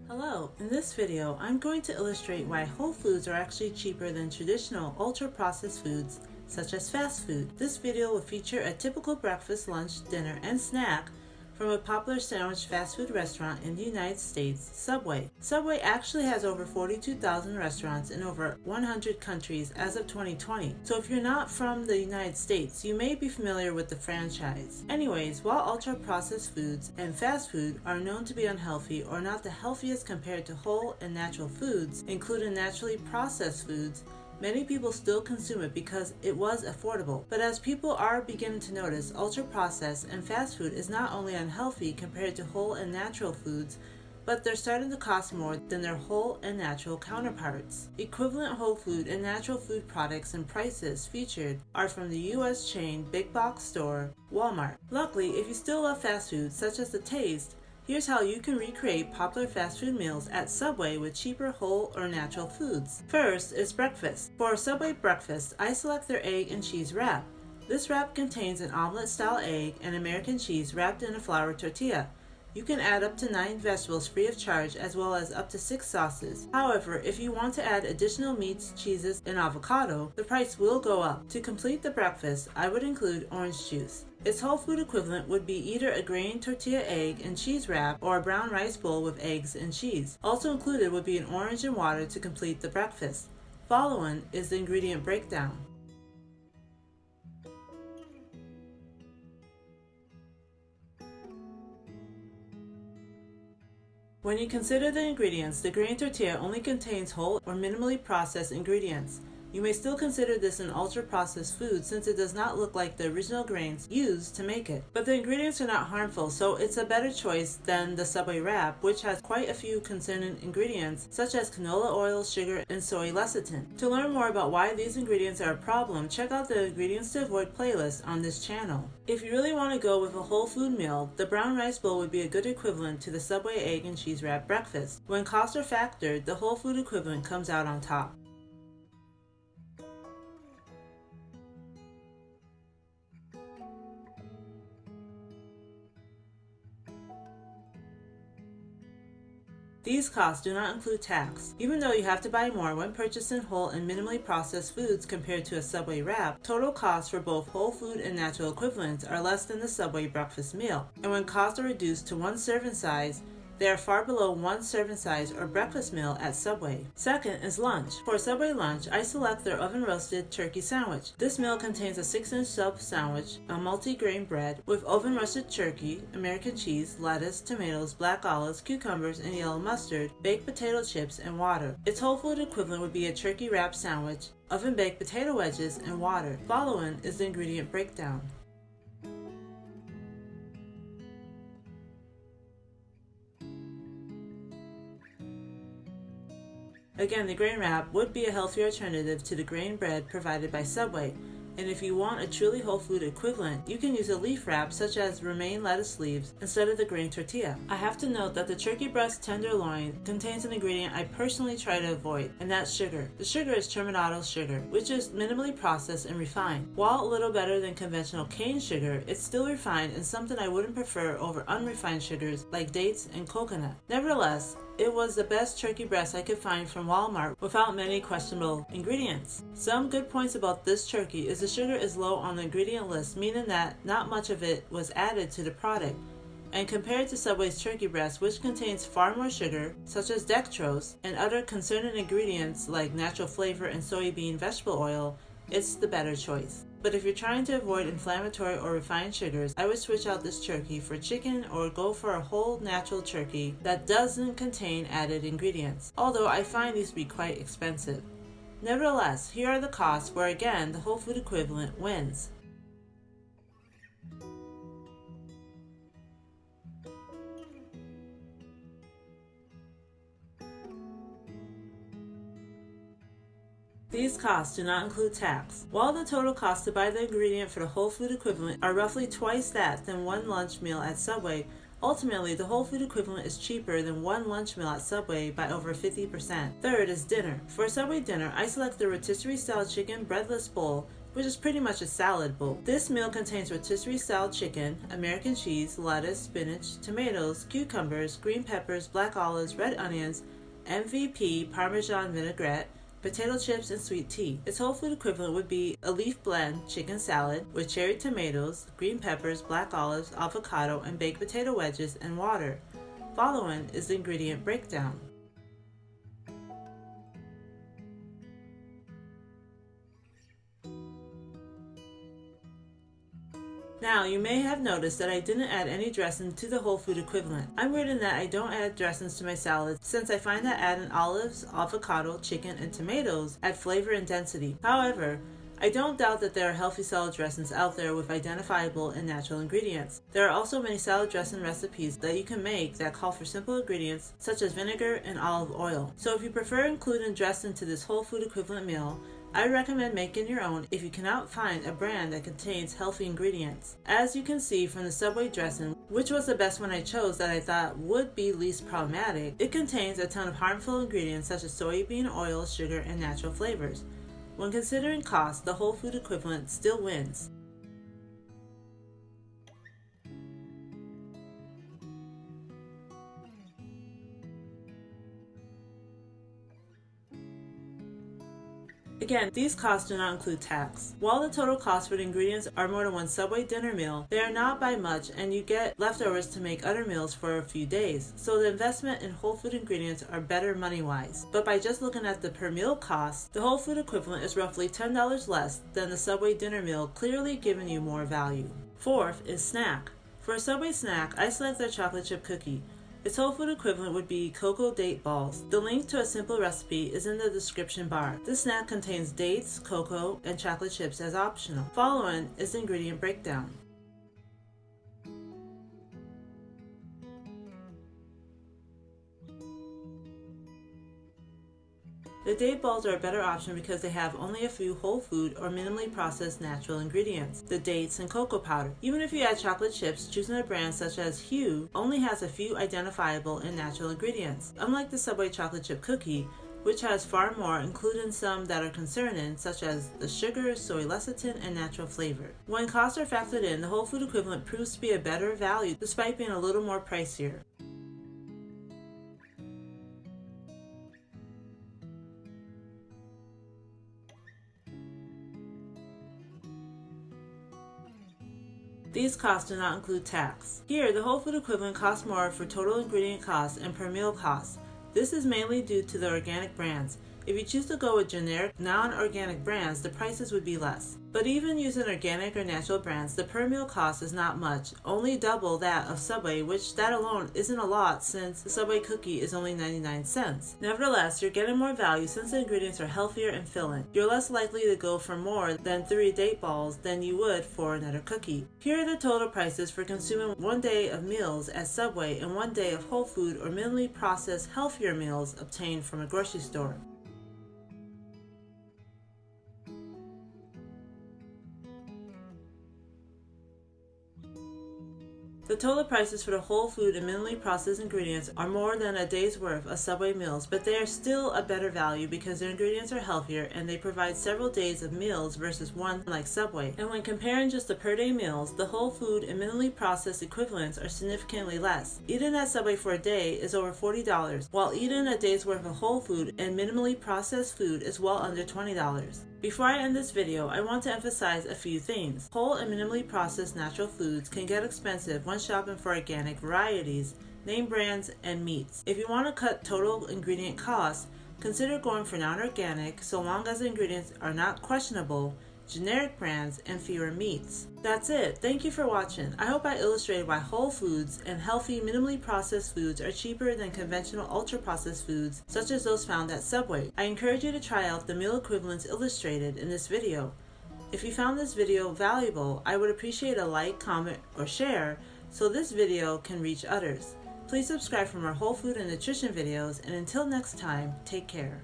Hello, in this video I'm going to illustrate why whole foods are actually cheaper than traditional ultra-processed foods such as fast food. This video will feature a typical breakfast, lunch, dinner, and snack from a popular sandwich fast food restaurant in the United States, Subway. Subway actually has over 42,000 restaurants in over 100 countries as of 2020. So if you're not from the United States, you may be familiar with the franchise. Anyways, while ultra-processed foods and fast food are known to be unhealthy or not the healthiest compared to whole and natural foods, including naturally processed foods, many people still consume it because it was affordable. But as people are beginning to notice, ultra-processed and fast food is not only unhealthy compared to whole and natural foods, but they're starting to cost more than their whole and natural counterparts. Equivalent whole food and natural food products and prices featured are from the US chain big box store, Walmart. Luckily, if you still love fast food, such as the taste, here's how you can recreate popular fast food meals at Subway with cheaper whole or natural foods. First is breakfast. For a Subway breakfast, I select their egg and cheese wrap. This wrap contains an omelet-style egg and American cheese wrapped in a flour tortilla. You can add up to 9 vegetables free of charge as well as up to 6 sauces. However, if you want to add additional meats, cheeses, and avocado, the price will go up. To complete the breakfast, I would include orange juice. Its whole food equivalent would be either a grain tortilla egg and cheese wrap or a brown rice bowl with eggs and cheese. Also included would be an orange and water to complete the breakfast. Following is the ingredient breakdown. When you consider the ingredients, the grain tortilla only contains whole or minimally processed ingredients. You may still consider this an ultra-processed food since it does not look like the original grains used to make it. But the ingredients are not harmful, so it's a better choice than the Subway wrap, which has quite a few concerning ingredients such as canola oil, sugar, and soy lecithin. To learn more about why these ingredients are a problem, check out the Ingredients to Avoid playlist on this channel. If you really want to go with a whole food meal, the brown rice bowl would be a good equivalent to the Subway egg and cheese wrap breakfast. When costs are factored, the whole food equivalent comes out on top. These costs do not include tax. Even though you have to buy more when purchasing whole and minimally processed foods compared to a Subway wrap, total costs for both whole food and natural equivalents are less than the Subway breakfast meal. And when costs are reduced to one serving size, they are far below one serving size or breakfast meal at Subway. Second is lunch. For a Subway lunch, I select their oven-roasted turkey sandwich. This meal contains a 6-inch sub sandwich, a multi-grain bread with oven-roasted turkey, American cheese, lettuce, tomatoes, black olives, cucumbers, and yellow mustard, baked potato chips, and water. Its whole food equivalent would be a turkey wrap sandwich, oven-baked potato wedges, and water. Following is the ingredient breakdown. Again, the grain wrap would be a healthier alternative to the grain bread provided by Subway. And if you want a truly whole food equivalent, you can use a leaf wrap such as romaine lettuce leaves instead of the grain tortilla. I have to note that the turkey breast tenderloin contains an ingredient I personally try to avoid, and that's sugar. The sugar is terminated sugar, which is minimally processed and refined. While a little better than conventional cane sugar, it's still refined and something I wouldn't prefer over unrefined sugars like dates and coconut. Nevertheless, it was the best turkey breast I could find from Walmart without many questionable ingredients. Some good points about this turkey is the sugar is low on the ingredient list, meaning that not much of it was added to the product. And compared to Subway's turkey breast, which contains far more sugar, such as dextrose, and other concerning ingredients like natural flavor and soybean vegetable oil, it's the better choice. But if you're trying to avoid inflammatory or refined sugars, I would switch out this turkey for chicken or go for a whole natural turkey that doesn't contain added ingredients, although I find these to be quite expensive. Nevertheless, here are the costs where again the whole food equivalent wins. These costs do not include tax. While the total cost to buy the ingredient for the whole food equivalent are roughly twice that than one lunch meal at Subway, ultimately the whole food equivalent is cheaper than one lunch meal at Subway by over 50%. Third is dinner. For a Subway dinner, I select the rotisserie style chicken breadless bowl which is pretty much a salad bowl. This meal contains rotisserie style chicken, American cheese, lettuce, spinach, tomatoes, cucumbers, green peppers, black olives, red onions, MVP, Parmesan vinaigrette, potato chips, and sweet tea. Its whole food equivalent would be a leaf blend chicken salad with cherry tomatoes, green peppers, black olives, avocado, and baked potato wedges and water. Following is the ingredient breakdown. Now, you may have noticed that I didn't add any dressing to the whole food equivalent. I'm weird in that I don't add dressings to my salads since I find that adding olives, avocado, chicken, and tomatoes add flavor and density. However, I don't doubt that there are healthy salad dressings out there with identifiable and natural ingredients. There are also many salad dressing recipes that you can make that call for simple ingredients such as vinegar and olive oil. So if you prefer including dressing to this whole food equivalent meal, I recommend making your own if you cannot find a brand that contains healthy ingredients. As you can see from the Subway dressing, which was the best one I chose that I thought would be least problematic, it contains a ton of harmful ingredients such as soybean oil, sugar, and natural flavors. When considering cost, the whole food equivalent still wins. Again, these costs do not include tax. While the total cost for the ingredients are more than one Subway dinner meal, they are not by much and you get leftovers to make other meals for a few days. So the investment in whole food ingredients are better money-wise. But by just looking at the per meal cost, the whole food equivalent is roughly $10 less than the Subway dinner meal, clearly giving you more value. Fourth is snack. For a Subway snack, I select their chocolate chip cookie. Its whole food equivalent would be cocoa date balls. The link to a simple recipe is in the description bar. This snack contains dates, cocoa, and chocolate chips as optional. Following is the ingredient breakdown. The date balls are a better option because they have only a few whole food or minimally processed natural ingredients, the dates and cocoa powder. Even if you add chocolate chips, choosing a brand such as Hu only has a few identifiable and natural ingredients, unlike the Subway chocolate chip cookie, which has far more, including some that are concerning, such as the sugar, soy lecithin, and natural flavor. When costs are factored in, the whole food equivalent proves to be a better value despite being a little more pricier. These costs do not include tax. Here, the whole food equivalent costs more for total ingredient costs and per meal costs. This is mainly due to the organic brands. If you choose to go with generic, non-organic brands, the prices would be less. But even using organic or natural brands, the per meal cost is not much, only double that of Subway, which that alone isn't a lot since the Subway cookie is only 99 cents. Nevertheless, you're getting more value since the ingredients are healthier and filling. You're less likely to go for more than 3 date balls than you would for another cookie. Here are the total prices for consuming 1 day of meals at Subway and 1 day of whole food or minimally processed healthier meals obtained from a grocery store. The total prices for the whole food and minimally processed ingredients are more than a day's worth of Subway meals, but they are still a better value because their ingredients are healthier and they provide several days of meals versus one like Subway. And when comparing just the per day meals, the whole food and minimally processed equivalents are significantly less. Eating at Subway for a day is over $40, while eating a day's worth of whole food and minimally processed food is well under $20. Before I end this video, I want to emphasize a few things. Whole and minimally processed natural foods can get expensive when shopping for organic varieties, name brands, and meats. If you want to cut total ingredient costs, consider going for non-organic so long as the ingredients are not questionable, generic brands, and fewer meats. That's it. Thank you for watching. I hope I illustrated why whole foods and healthy, minimally processed foods are cheaper than conventional ultra-processed foods, such as those found at Subway. I encourage you to try out the meal equivalents illustrated in this video. If you found this video valuable, I would appreciate a like, comment, or share so this video can reach others. Please subscribe for more whole food and nutrition videos, and until next time, take care.